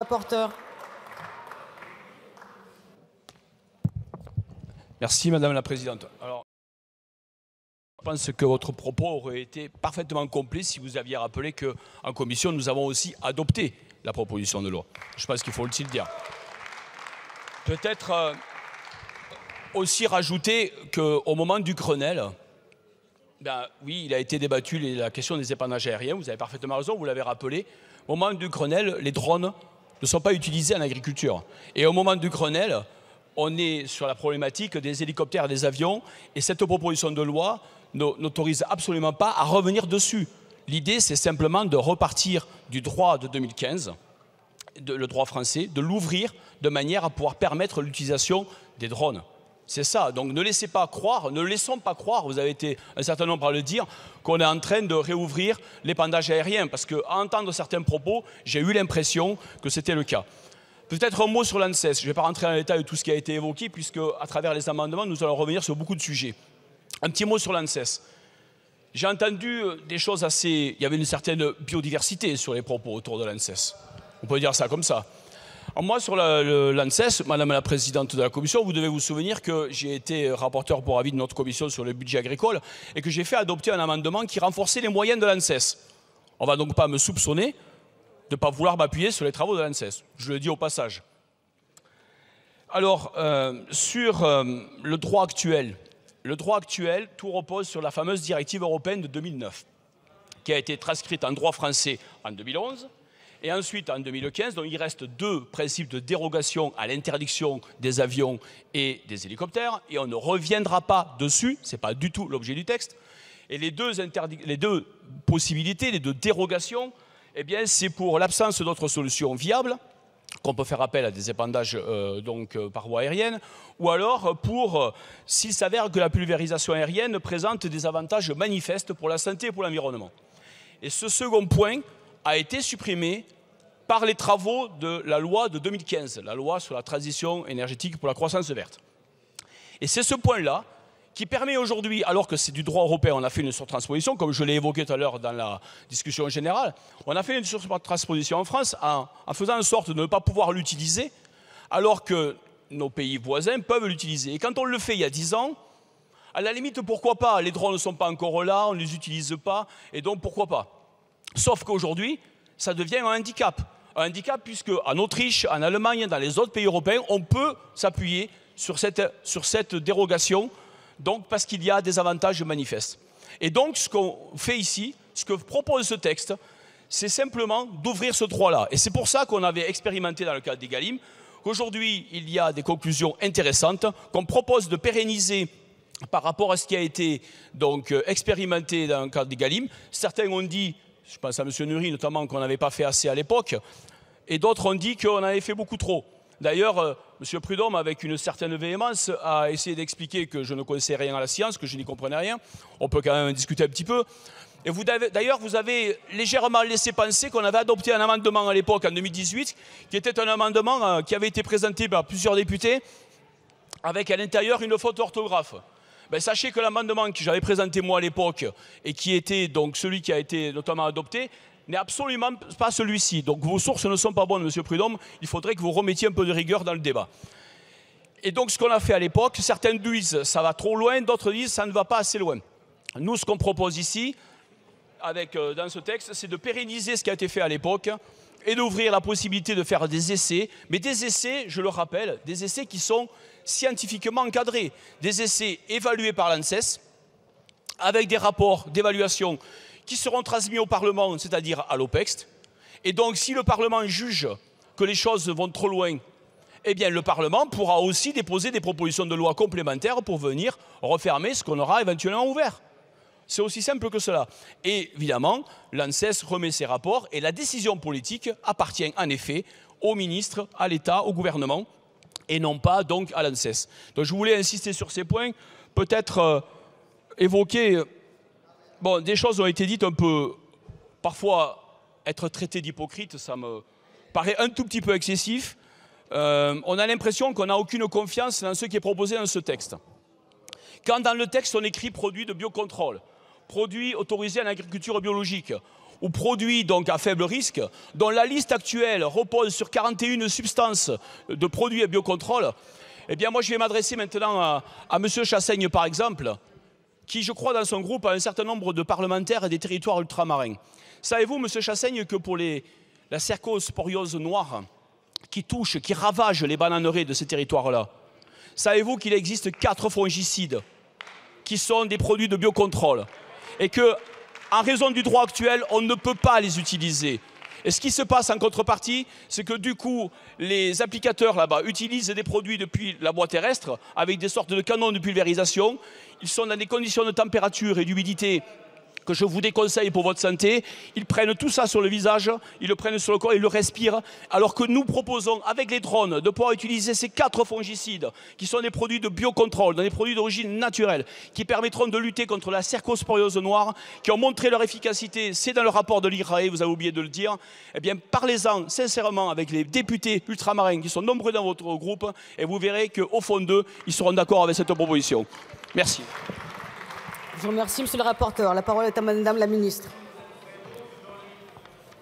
Rapporteur. Merci Madame la Présidente. Alors, je pense que votre propos aurait été parfaitement complet si vous aviez rappelé qu'en commission, nous avons aussi adopté la proposition de loi. Je pense qu'il faut aussi le dire. Peut-être aussi rajouter qu'au moment du Grenelle, oui, il a été débattu la question des épandages aériens, vous avez parfaitement raison, vous l'avez rappelé. Au moment du Grenelle, les drones ne sont pas utilisés en agriculture. Et au moment du Grenelle, on est sur la problématique des hélicoptères et des avions, et cette proposition de loi n'autorise absolument pas à revenir dessus. L'idée, c'est simplement de repartir du droit de 2015, le droit français, de l'ouvrir de manière à pouvoir permettre l'utilisation des drones. C'est ça, donc ne laissons pas croire, vous avez été un certain nombre à le dire, qu'on est en train de réouvrir l'épandage aérien, parce qu'à entendre certains propos, j'ai eu l'impression que c'était le cas. Peut-être un mot sur l'ANSES, je ne vais pas rentrer dans les détails de tout ce qui a été évoqué, puisque à travers les amendements, nous allons revenir sur beaucoup de sujets. Un petit mot sur l'ANSES. J'ai entendu des choses assez... Il y avait une certaine biodiversité sur les propos autour de l'ANSES. On peut dire ça comme ça. Alors moi, sur l'ANSES, Madame la Présidente de la Commission, vous devez vous souvenir que j'ai été rapporteur pour avis de notre Commission sur le budget agricole et que j'ai fait adopter un amendement qui renforçait les moyens de l'ANSES. On ne va donc pas me soupçonner de ne pas vouloir m'appuyer sur les travaux de l'ANSES. Je le dis au passage. Alors, sur le droit actuel, tout repose sur la fameuse directive européenne de 2009, qui a été transcrite en droit français en 2011, et ensuite en 2015, donc il reste deux principes de dérogation à l'interdiction des avions et des hélicoptères, et on ne reviendra pas dessus, ce n'est pas du tout l'objet du texte. Et les deux possibilités, les deux dérogations, eh bien, c'est pour l'absence d'autres solutions viables, qu'on peut faire appel à des épandages par voie aérienne, ou alors pour s'il s'avère que la pulvérisation aérienne présente des avantages manifestes pour la santé et pour l'environnement. Et ce second point a été supprimé par les travaux de la loi de 2015, la loi sur la transition énergétique pour la croissance verte. Et c'est ce point-là qui permet aujourd'hui, alors que c'est du droit européen, on a fait une surtransposition, comme je l'ai évoqué tout à l'heure dans la discussion générale, on a fait une surtransposition en France en faisant en sorte de ne pas pouvoir l'utiliser, alors que nos pays voisins peuvent l'utiliser. Et quand on le fait il y a 10 ans, à la limite, pourquoi pas? Les drones ne sont pas encore là, on ne les utilise pas, et donc pourquoi pas? Sauf qu'aujourd'hui, ça devient un handicap. Un handicap puisque en Autriche, en Allemagne, dans les autres pays européens, on peut s'appuyer sur cette dérogation, donc parce qu'il y a des avantages manifestes. Et donc, ce qu'on fait ici, ce que propose ce texte, c'est simplement d'ouvrir ce droit-là. Et c'est pour ça qu'on avait expérimenté dans le cadre d'Egalim, qu'aujourd'hui, il y a des conclusions intéressantes, qu'on propose de pérenniser par rapport à ce qui a été donc expérimenté dans le cadre d'Egalim. Certains ont dit, je pense à M. Nury notamment, qu'on n'avait pas fait assez à l'époque, et d'autres ont dit qu'on avait fait beaucoup trop. D'ailleurs, M. Prudhomme, avec une certaine véhémence, a essayé d'expliquer que je ne connaissais rien à la science, que je n'y comprenais rien. On peut quand même discuter un petit peu. Et d'ailleurs, vous avez légèrement laissé penser qu'on avait adopté un amendement à l'époque, en 2018, qui était un amendement qui avait été présenté par plusieurs députés, avec à l'intérieur une faute d'orthographe. Ben, sachez que l'amendement que j'avais présenté moi à l'époque, et qui était donc celui qui a été notamment adopté, n'est absolument pas celui-ci. Donc vos sources ne sont pas bonnes, M. Prudhomme. Il faudrait que vous remettiez un peu de rigueur dans le débat. Et donc ce qu'on a fait à l'époque, certains disent ça va trop loin, d'autres disent ça ne va pas assez loin. Nous, ce qu'on propose ici, dans ce texte, c'est de pérenniser ce qui a été fait à l'époque et d'ouvrir la possibilité de faire des essais. Mais des essais, je le rappelle, des essais qui sont scientifiquement encadrés. Des essais évalués par l'ANSES, avec des rapports d'évaluation qui seront transmis au Parlement, c'est-à-dire à l'OPEXT. Et donc, si le Parlement juge que les choses vont trop loin, eh bien, le Parlement pourra aussi déposer des propositions de loi complémentaires pour venir refermer ce qu'on aura éventuellement ouvert. C'est aussi simple que cela. Et évidemment, l'ANSES remet ses rapports et la décision politique appartient en effet au ministre, à l'État, au gouvernement, et non pas donc à l'ANSES. Donc je voulais insister sur ces points, peut-être évoquer... Bon, des choses ont été dites un peu, parfois être traité d'hypocrite, ça me paraît un tout petit peu excessif. On a l'impression qu'on n'a aucune confiance dans ce qui est proposé dans ce texte. Quand dans le texte on écrit produits de biocontrôle, produits autorisés en agriculture biologique, ou produits donc à faible risque, dont la liste actuelle repose sur 41 substances de produits à biocontrôle, eh bien moi je vais m'adresser maintenant à M. Chassaigne par exemple, qui je crois dans son groupe a un certain nombre de parlementaires et des territoires ultramarins. Savez-vous, M. Chassaigne, que pour la cercosporiose noire qui touche, qui ravage les bananeraies de ces territoires-là, savez-vous qu'il existe 4 fongicides qui sont des produits de biocontrôle et que, en raison du droit actuel, on ne peut pas les utiliser. Et ce qui se passe en contrepartie, c'est que du coup, les applicateurs là-bas utilisent des produits depuis la voie terrestre avec des sortes de canons de pulvérisation. Ils sont dans des conditions de température et d'humidité que je vous déconseille pour votre santé. Ils prennent tout ça sur le visage, ils le prennent sur le corps, ils le respirent, alors que nous proposons, avec les drones, de pouvoir utiliser ces 4 fongicides, qui sont des produits de biocontrôle, des produits d'origine naturelle, qui permettront de lutter contre la cercosporiose noire, qui ont montré leur efficacité, c'est dans le rapport de l'IRAE, vous avez oublié de le dire. Eh bien, parlez-en sincèrement avec les députés ultramarins, qui sont nombreux dans votre groupe, et vous verrez qu'au fond d'eux, ils seront d'accord avec cette proposition. Merci. Je vous remercie, monsieur le rapporteur. La parole est à madame la ministre.